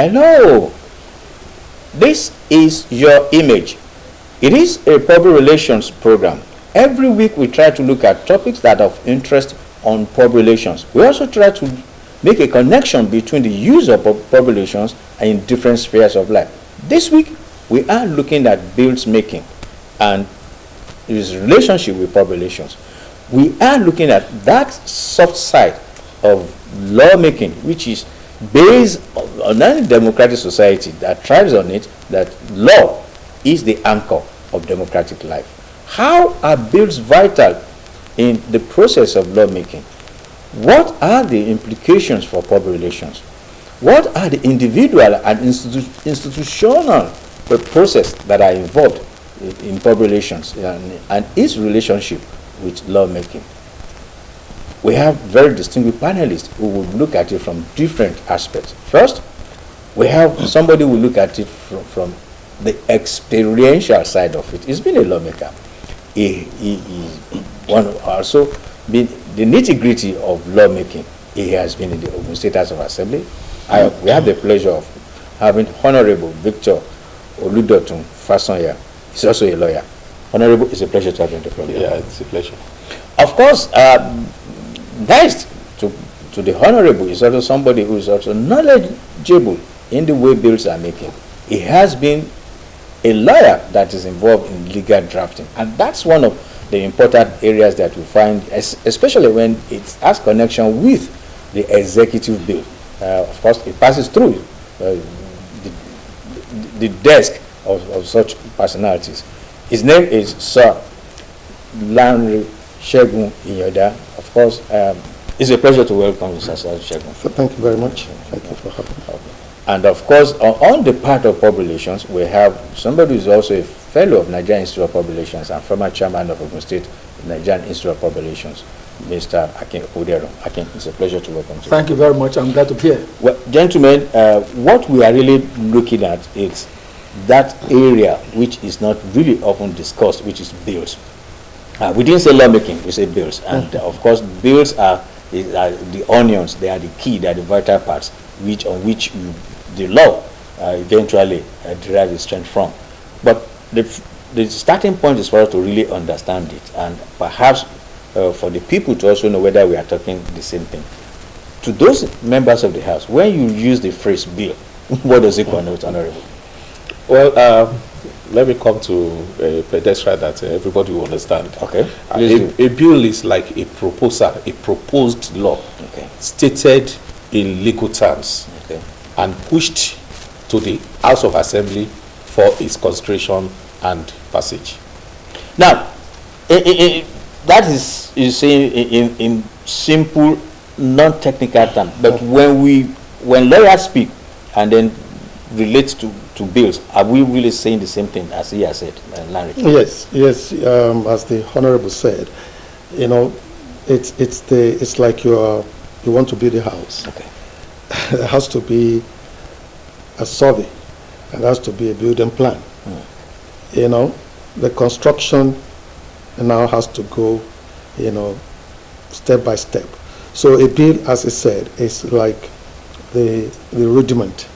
Hello, this is your image. It is a public relations program. Every week we try to look at topics that are of interest on public relations. We also try to make a connection between the use of public relations and in different spheres of life. This week we are looking at bills making and its relationship with public relations. We are looking at that soft side of lawmaking, which is based on any democratic society that thrives on it, that law is the anchor of democratic life. How are bills vital in the process of lawmaking? What are the implications for public relations? What are the individual and institutional processes that are involved in public relations and its relationship with lawmaking? We have very distinguished panelists who will look at it from different aspects. First, we have somebody who will look at it from the experiential side of it. He's been a lawmaker. He also been the nitty-gritty of lawmaking. He has been in the Ogun State House of Assembly. We have the pleasure of having Honorable Victor Oludotun Fasanya. He's also a lawyer. Honorable, it's a pleasure to have you on the program. Yeah, it's a pleasure. Of course, next to the Honorable is also somebody who is also knowledgeable in the way bills are making. He has been a lawyer that is involved in legal drafting, and that's one of the important areas that we find, especially when it has connection with the executive bill. Of course, it passes through the desk of such personalities. His name is Sir Lanre Segun Iyoda. Of course, it's a pleasure to welcome you, Sir Segun. Thank you very much. Thank you for having me. And of course, on the part of public relations, we have somebody who is also a fellow of Nigerian Institute of Public Relations and former chairman of Ogun State Nigerian Institute of Public Relations, Mr. Akin Odero. Akin, it's a pleasure to welcome you. Thank you very much. I'm glad to be here. Well, gentlemen, what we are really looking at is that area which is not really often discussed, which is bills. We didn't say lawmaking, we say bills. And of course, bills are the onions, they are the key, they are the vital parts on which the law eventually derives its strength from. But the starting point is for us to really understand it, and perhaps for the people to also know whether we are talking the same thing. To those members of the House, when you use the phrase bill, what does it connote, Honorable? Well, let me come to a pedestrian that everybody will understand. Okay. A bill is like a proposal, a proposed law, okay, stated in legal terms, okay, and pushed to the House of Assembly for its consideration and passage. Now, that is, you say, in simple, non-technical terms. But when lawyers speak and then relate to bills, are we really saying the same thing as he has said, Larry? Yes. As the Honorable said, you know, it's like you want to build a house. Okay. There has to be a survey, and there has to be a building plan. You know, the construction now has to go, you know, step by step. So a bill, as I said, is like the rudiment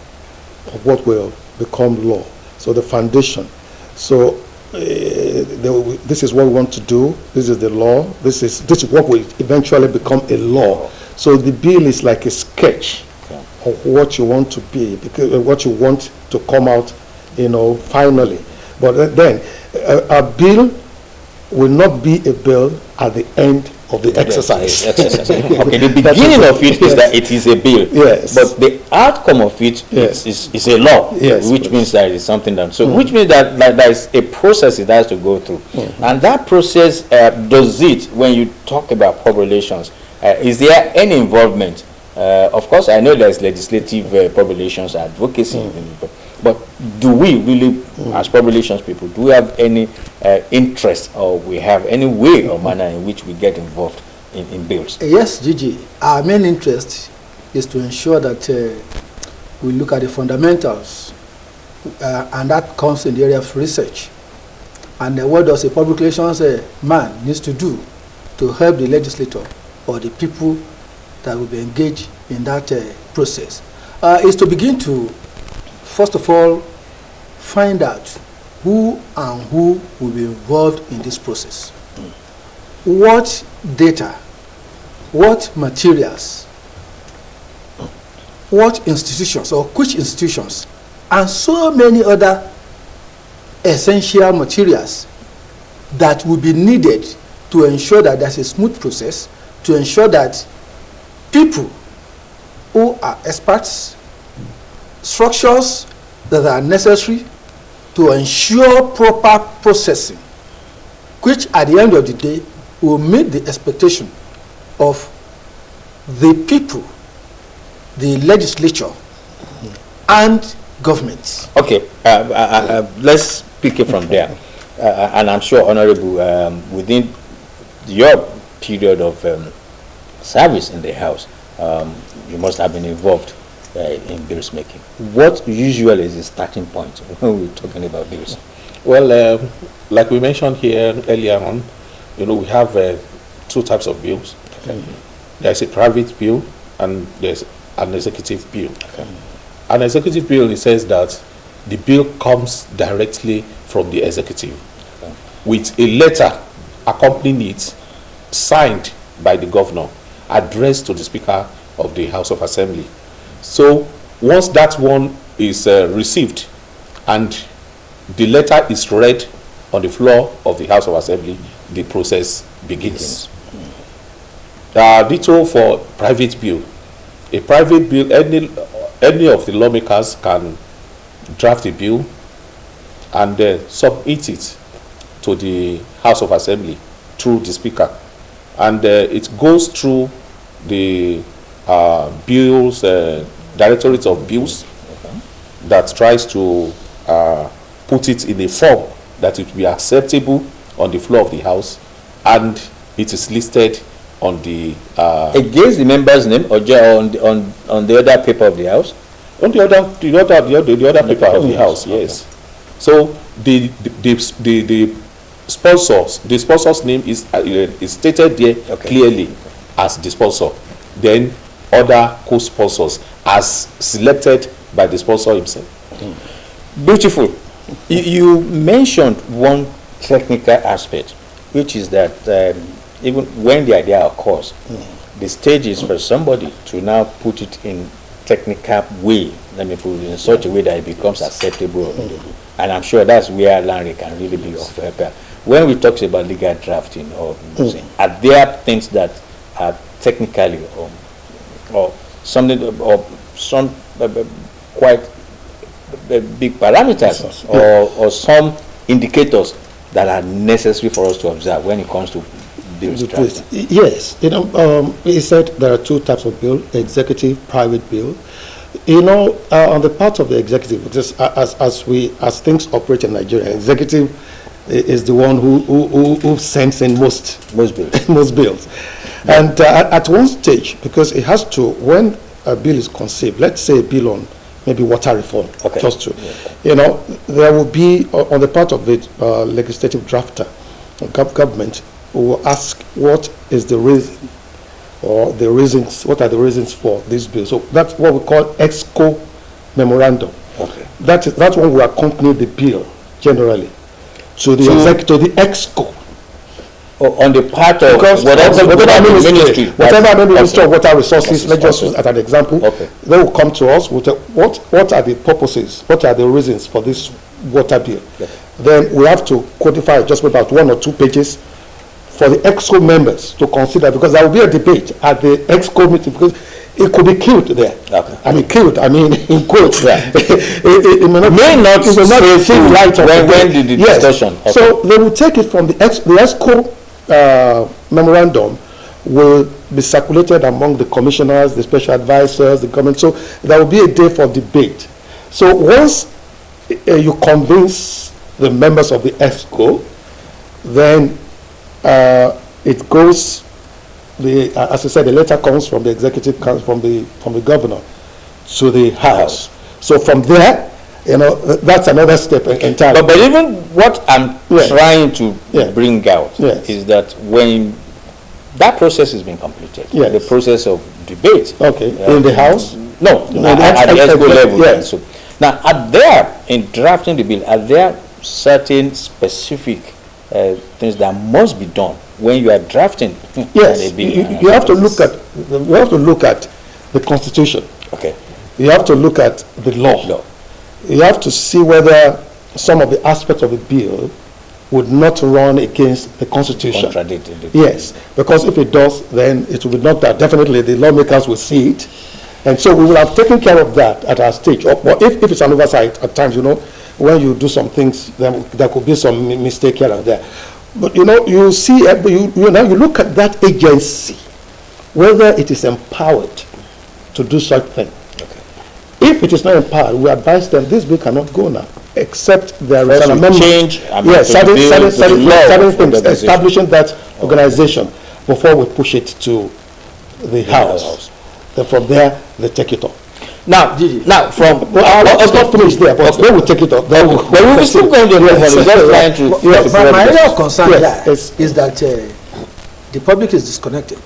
of what will become law. So the foundation. So this is what we want to do. This is the law. This is what will eventually become a law. So the bill is like a sketch of what you want to be, because what you want to come out, you know, finally. But then a bill will not be a bill at the end of the exercise. Okay, the beginning of it is that it is a bill. Yes. But the outcome of it is a law. Yes. Which means that it is something done. So which means that there is a process it has to go through. And that process, does it, when you talk about public relations, is there any involvement? Of course, I know there's legislative public relations advocacy, but do we really, as public relations people, do we have any interest, or we have any way or manner in which we get involved in bills? Yes, Gigi. Our main interest is to ensure that we look at the fundamentals, and that comes in the area of research. And what does a public relations man needs to do to help the legislator or the people that will be engaged in that process is to begin to first of all, find out who and who will be involved in this process. What data, what materials, what institutions or which institutions, and so many other essential materials that will be needed to ensure that there's a smooth process, to ensure that people who are experts, structures that are necessary to ensure proper processing, which at the end of the day will meet the expectation of the people, the legislature, and government. Okay, let's pick it from there. And I'm sure, Honorable, within your period of service in the House, you must have been involved in bills making. What usually is the starting point when we're talking about bills? Well, like we mentioned here earlier on, we have two types of bills. Okay. There's a private bill and there's an executive bill. Okay. An executive bill, it says that the bill comes directly from the executive with a letter accompanying it, signed by the governor, addressed to the Speaker of the House of Assembly. So once that one is received and the letter is read on the floor of the House of Assembly, the process begins. Ditto for private bill. A private bill, any of the lawmakers can draft a bill and submit it to the House of Assembly through the Speaker, and it goes through the bills, Directorate of Bills, that tries to put it in a form that it will be acceptable on the floor of the House, and it is listed on the against the member's name, or on the other paper of the House? On the other paper of the House, yes. So the sponsor's name is stated there clearly as the sponsor. Then other co-sponsors as selected by the sponsor himself. Beautiful. You mentioned one technical aspect, which is that even when the idea occurs, the stage is for somebody to now put it in technical way, let me put it in such a way that it becomes acceptable. And I'm sure that's where Larry can really be of help. When we talk about legal drafting, or are there things that are technically or something, or some quite big parameters, or some indicators that are necessary for us to observe when it comes to bills drafting? Yes, he said there are two types of bill: executive, private bill. On the part of the executive, just as things operate in Nigeria, executive is the one who sends in most bills. most bills. And at one stage, because it has to, when a bill is conceived, let's say a bill on maybe water reform, just to, there will be on the part of the legislative drafter, government will ask what is the reason, or the reasons, what are the reasons for this bill. So that's what we call EXCO memorandum. Okay. That one will accompany the bill generally. So the EXCO. On the part of whatever ministry of water resources, let's just use as an example, they will come to us with what are the purposes, what are the reasons for this water bill. Then we have to codify just about 1 or 2 pages for the EXCO members to consider, because there will be a debate at the EXCO meeting, because it could be killed there. I mean, killed, in quotes. It may not seem right when the discussion. So they will take it from the EXCO memorandum will be circulated among the commissioners, the special advisors, the government. So there will be a day for debate. So once you convince the members of the EXCO, then it goes. As I said, the letter comes from the executive council, from the governor to the House. So from there, that's another step entirely. But even what I'm trying to bring out is that when that process has been completed, the process of debate, in the House, at the EXCO level, so Now, in drafting the bill, are there certain specific things that must be done when you are drafting Yes, a bill? you have to look at the Constitution. Okay. You have to look at the law. You have to see whether some of the aspects of the bill would not run against the Constitution. Contradicted. Yes, because if it does, then it will be knocked out. Definitely, the lawmakers will see it. And so we will have taken care of that at our stage. But if it's an oversight, at times, when you do some things, then there could be some mistake here and there. But, you see, you look at that agency, whether it is empowered to do such thing. If it is not empowered, we advise them this bill cannot go now, except there is an amendment. Change. Yes, certain things establishing that organization before we push it to the House. Then from there, they take it up. Now, let's not finish there, but when we take it up, then we will still go to the just trying to. My area of concern is that the public is disconnected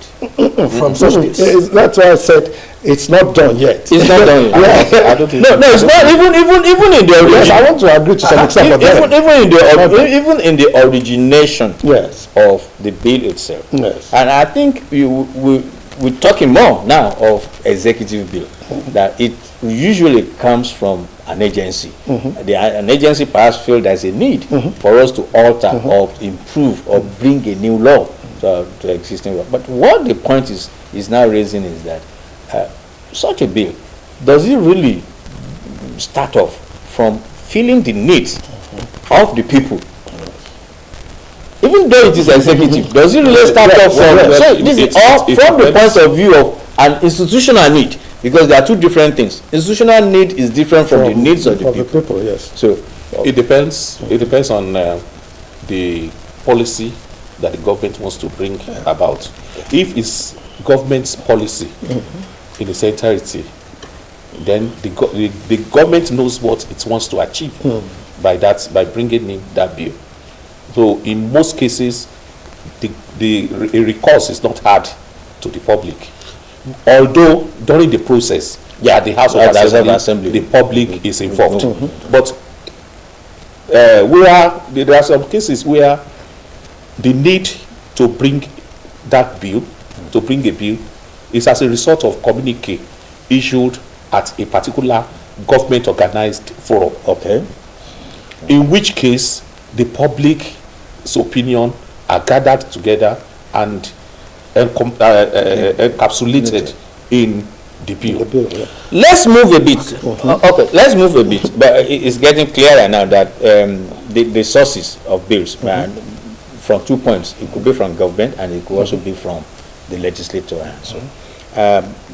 from such things. That's why I said it's not done yet. It's not done yet. I don't think No, it's not. Even in the Yes, I want to agree to some extent. even in the origination of the bill itself. Yes. And I think we're talking more now of executive bill, that it usually comes from an agency. An agency perhaps feels there's a need for us to alter or improve or bring a new law to existing law. But what the point is now raising is that such a bill, does it really start off from feeling the needs of the people? Even though it is executive, does it really start off from? So this is all from the point of view of an institutional need, because there are two different things. Institutional need is different from the needs of the people. Yes. So it depends. It depends on the policy that the government wants to bring about. If it's government's policy in its entirety, then the government knows what it wants to achieve by bringing in that bill. So in most cases, the recourse is not hard to the public. Although during the process, the House of Assembly, the public is involved. But there are some cases where the need to bring that bill, to bring a bill, is as a result of communique issued at a particular government-organized forum. Okay. In which case, the public's opinion are gathered together and encapsulated in the bill. Let's move a bit. Okay, let's move a bit. But it's getting clearer now that the sources of bills, from 2 points, it could be from government and it could also be from the legislature. So,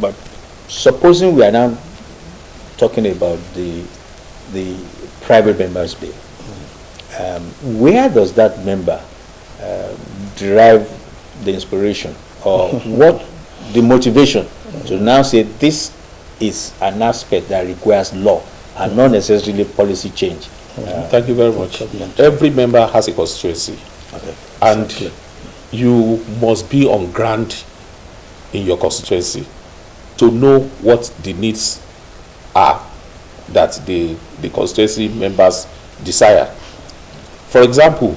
but supposing we are now talking about the private members bill, where does that member derive the inspiration, or what the motivation to now say this is an aspect that requires law and not necessarily policy change? Thank you very much. Every member has a constituency, and you must be on ground in your constituency to know what the needs are that the constituency members desire. For example,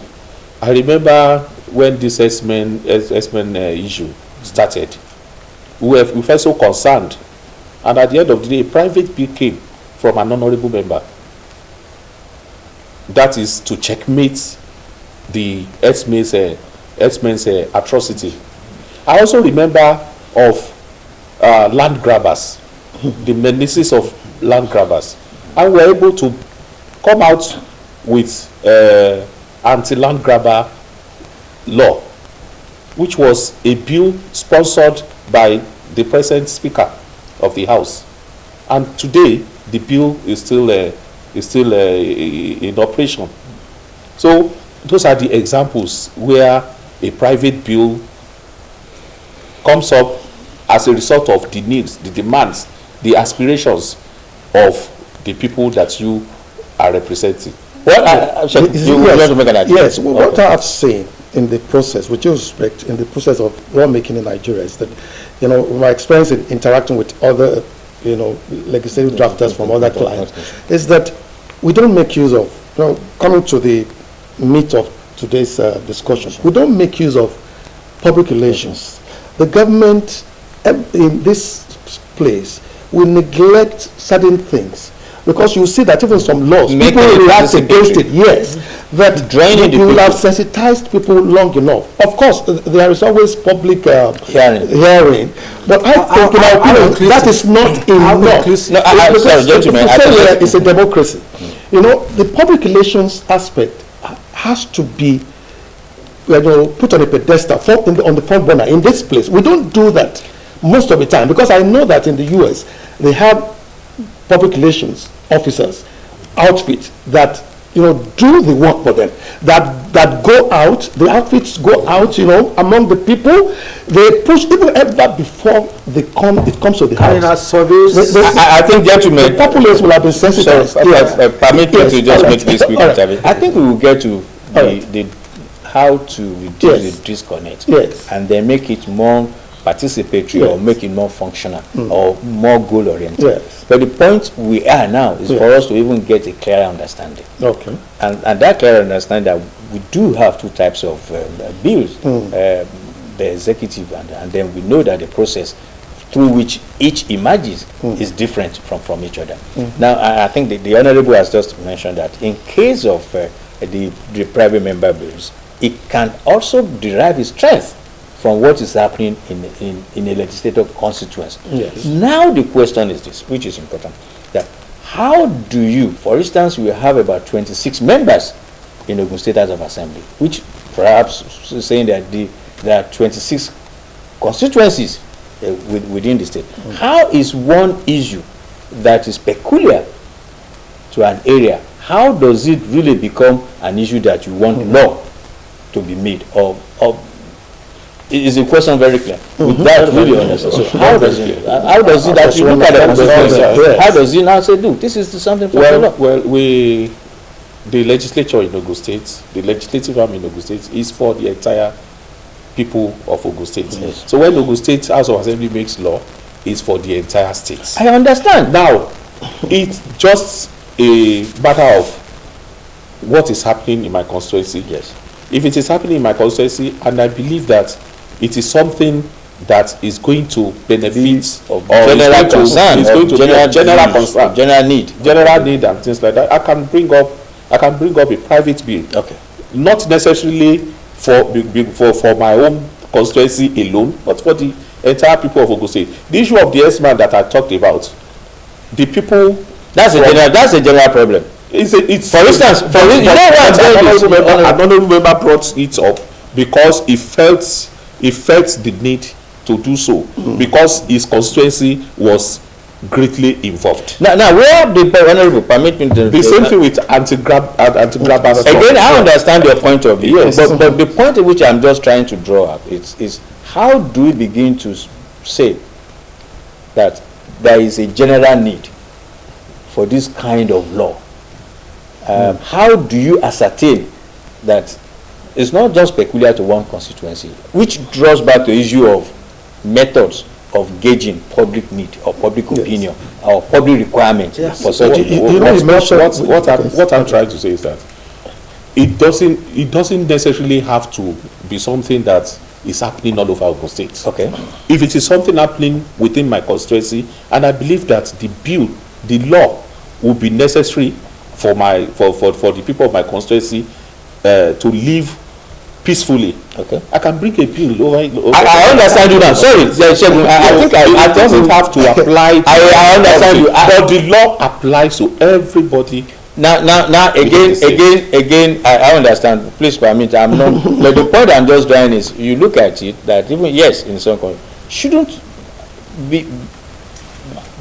I remember when this S-Men issue started, we felt so concerned, and at the end of the day, a private bill came from an honorable member. That is to checkmate the S-Men's atrocity. I also remember of land grabbers, the menaces of land grabbers, and we were able to come out with anti-land grabber law, which was a bill sponsored by the present Speaker of the House, and today the bill is still in operation. So those are the examples where a private bill comes up as a result of the needs, the demands, the aspirations of the people that you are representing. What I have seen in the process, with due respect, in the process of lawmaking in Nigeria, is that, my experience in interacting with other legislative drafters from other clients, is that we don't make use of, coming to the meat of today's discussion, we don't make use of public relations. The government in this place will neglect certain things, because you see that even some laws, people react against it. Yes, that you will have sensitized people long enough. Of course, there is always public hearing, but I think, in my opinion, that is not enough. Sorry, gentlemen, it's a democracy. The public relations aspect has to be put on a pedestal on the front burner in this place. We don't do that most of the time, because I know that in the US they have public relations officers, outfits that do the work for them, that go out, the outfits go out, among the people. They push even ever before it comes to the house. I think, gentlemen, the populace will have been sensitized. Permit me to just make this quick. I think we will get to the how to reduce the disconnect, and then make it more participatory, or make it more functional, or more goal oriented. Yes. But the point we are now is for us to even get a clearer understanding. Okay. And that clear understanding that we do have two types of bills, the executive, and then we know that the process through which each emerges is different from each other. Now, I think the Honorable has just mentioned that in case of the private member bills, it can also derive its strength from what is happening in a legislative constituency. Yes. Now the question is this, which is important, that how do you, for instance, we have about 26 members in Ogun State House of Assembly, which perhaps saying that there are 26 constituencies within the state. How is one issue that is peculiar to an area, how does it really become an issue that you want law to be made? Or is the question very clear? With that really understand. So how does it that you look at it? How does it now say, look, this is something for the law? Well, the legislature in Ogun State, the legislative arm in Ogun State is for the entire people of Ogun State. Yes. So when Ogun State House of Assembly makes law, it's for the entire state. I understand. Now, it's just a matter of what is happening in my constituency. Yes. If it is happening in my constituency, and I believe that it is something that is going to benefit of general concern, general concern, general need and things like that, I can bring up a private bill. Okay. Not necessarily for my own constituency alone, but for the entire people of Ogun State. The issue of the S-man that I talked about, the people. That's a general problem. It's for instance, another member brought it up because he felt the need to do so because his constituency was greatly involved. Now where the Honorable permit me to the same thing with anti-grabbers. Again, I understand your point of view, yes. but the point at which I'm just trying to draw up is how do we begin to say that there is a general need for this kind of law? How do you ascertain that it's not just peculiar to one constituency, which draws back to the issue of methods of gauging public need or public opinion or public requirement for such what I'm trying to say is that it doesn't necessarily have to be something that is happening all over Ogun State. Okay. If it is something happening within my constituency, and I believe that the law will be necessary for the people of my constituency to live peacefully. Okay. I can bring a bill over. I understand you now. Sorry, I think I doesn't have to apply. I understand you. But the law applies to everybody. Now, again, I understand. Please permit. I'm not. But the point I'm just drawing is, you look at it that even in some countries shouldn't be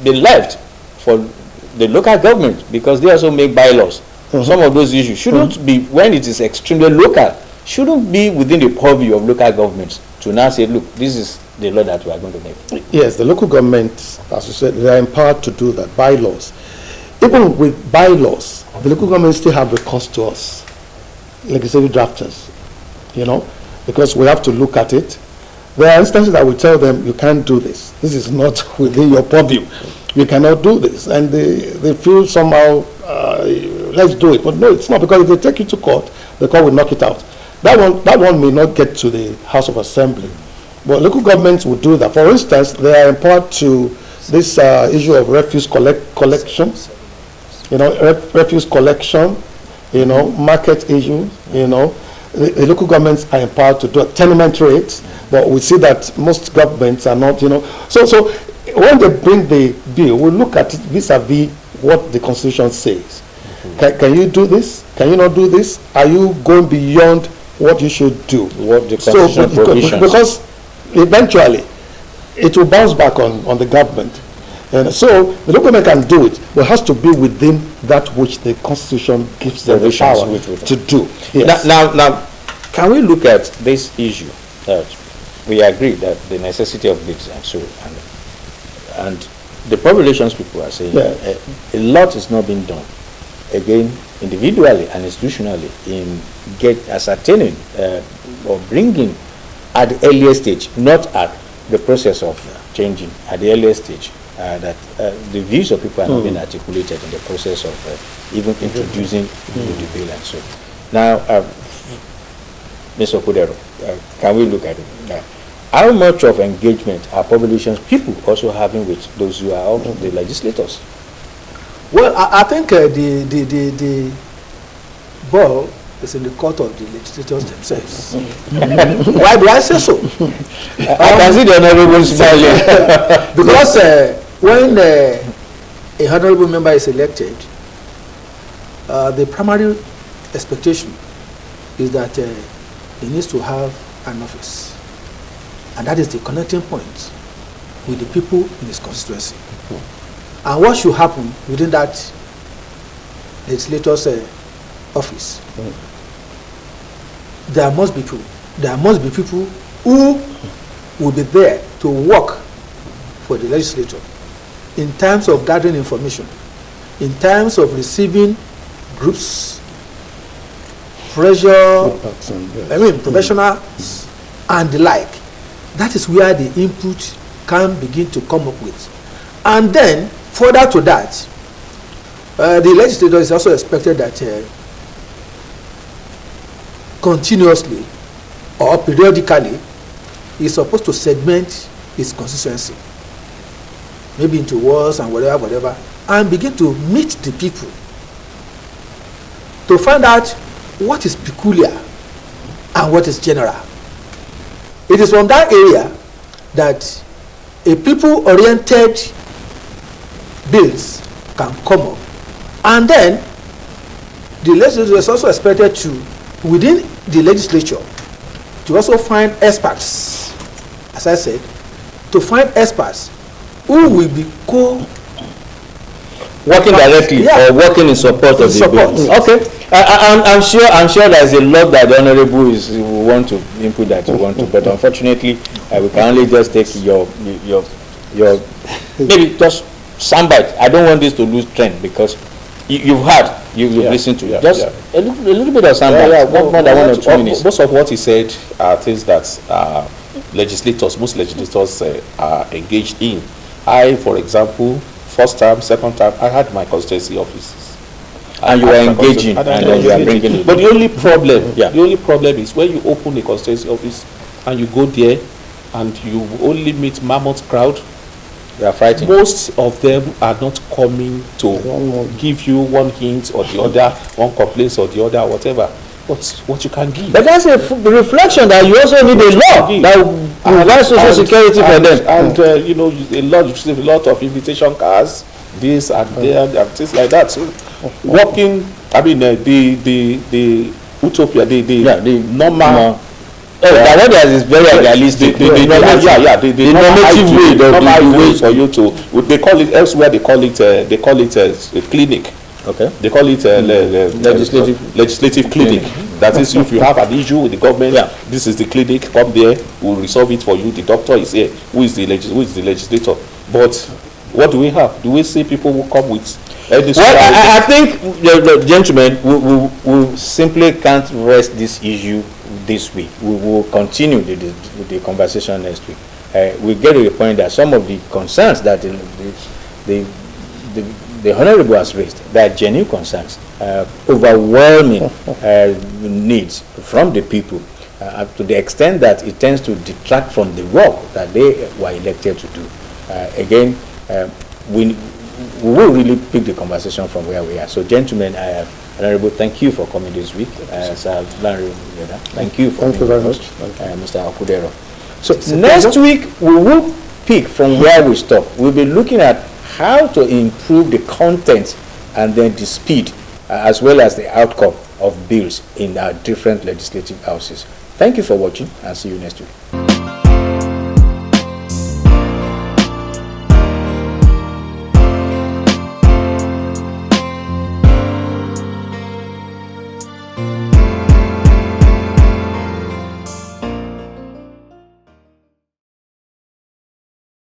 left for the local government, because they also make bylaws. Some of those issues shouldn't be, when it is extremely local, shouldn't be within the purview of local governments to now say, look, this is the law that we are going to make. Yes, the local governments, as you said, they are empowered to do that, bylaws. Even with bylaws, the local governments still have recourse to us, legislative drafters, because we have to look at it. There are instances that we tell them, you can't do this. This is not within your purview. we cannot do this, and they feel somehow let's do it. But no, it's not, because if they take it to court, the court will knock it out. That one may not get to the House of Assembly, but local governments will do that. For instance, they are empowered to this issue of refuse collection, refuse collection, market issue, the local governments are empowered to do it. Tenement rates, but we see that most governments are not, So when they bring the bill, we'll look at it vis-a-vis what the Constitution says. Can you do this? Can you not do this? Are you going beyond what you should do? What the Constitution provisions. Because eventually it will bounce back on the government. And so the local government can do it, but it has to be within that which the Constitution gives them the power to do. Yes. Now, can we look at this issue that we agree that the necessity of this and the public relations people are saying a lot is not being done, again, individually and institutionally, in ascertaining or bringing at the earliest stage, not at the process of changing, at the earliest stage, that the views of people are not being articulated in the process of even introducing the bill and so. Now, Mr. Okudero, can we look at it? How much of engagement are public relations people also having with those who are out, the legislators? Well, I think the ball is in the court of the legislators themselves. Why do I say so? I can see the honorable smiling. Because when a honorable member is elected, the primary expectation is that he needs to have an office. And that is the connecting point with the people in his constituency. And what should happen within that legislator's office? There must be people who will be there to work for the legislature in terms of gathering information, in terms of receiving groups, pressure, professionals, and the like. That is where the input can begin to come up with. And then, further to that, the legislator is also expected that continuously or periodically is supposed to segment his constituency, maybe into wards and whatever, and begin to meet the people to find out what is peculiar and what is general. It is from that area that a people-oriented bills can come up, and then the legislature is also expected to, within the legislature, to also find experts, as I said, to find experts who will be working directly or working in support of the bill. Okay. I'm sure there's a lot that the honorable will want to input that you want to, but unfortunately we can only just take your maybe just soundbite. I don't want this to lose trend because you've listened to it. Just a little bit of soundbite, not more than 1 or 2 minutes. Most of what he said are things that most legislators are engaged in. I, for example, first term, second term, I had my constituency offices. And you are engaging, and then you are bringing it. But the only problem is when you open a constituency office and you go there and you only meet mammoth crowd. They are fighting. Most of them are not coming to give you one hint or the other, one complaint or the other, whatever. But what you can give. But that's a reflection that you also need a law that will provide social security for them. And you receive a lot of invitation cards, this and there, and things like that. So working, the utopia, the normal. That what is very idealistic. The normative way for you to. They call it elsewhere. They call it a clinic. Okay. They call it legislative clinic. That is, if you have an issue with the government, this is the clinic. Come there, we'll resolve it for you. The doctor is here. Who is the legislator? But what do we have? Do we see people who come with? I think the gentlemen, we simply can't rest this issue this week. We will continue the conversation next week. We get to the point that some of the concerns that the Honorable has raised, there are genuine concerns, overwhelming needs from the people, to the extent that it tends to detract from the work that they were elected to do. Again, we will really pick the conversation from where we are. So, gentlemen, Honorable, thank you for coming this week. Sir Larry, thank you for Thank you very much. Mr. Okudero. So next week we will pick from where we stop. We'll be looking at how to improve the content and then the speed, as well as the outcome of bills in our different legislative houses. Thank you for watching, and see you next week.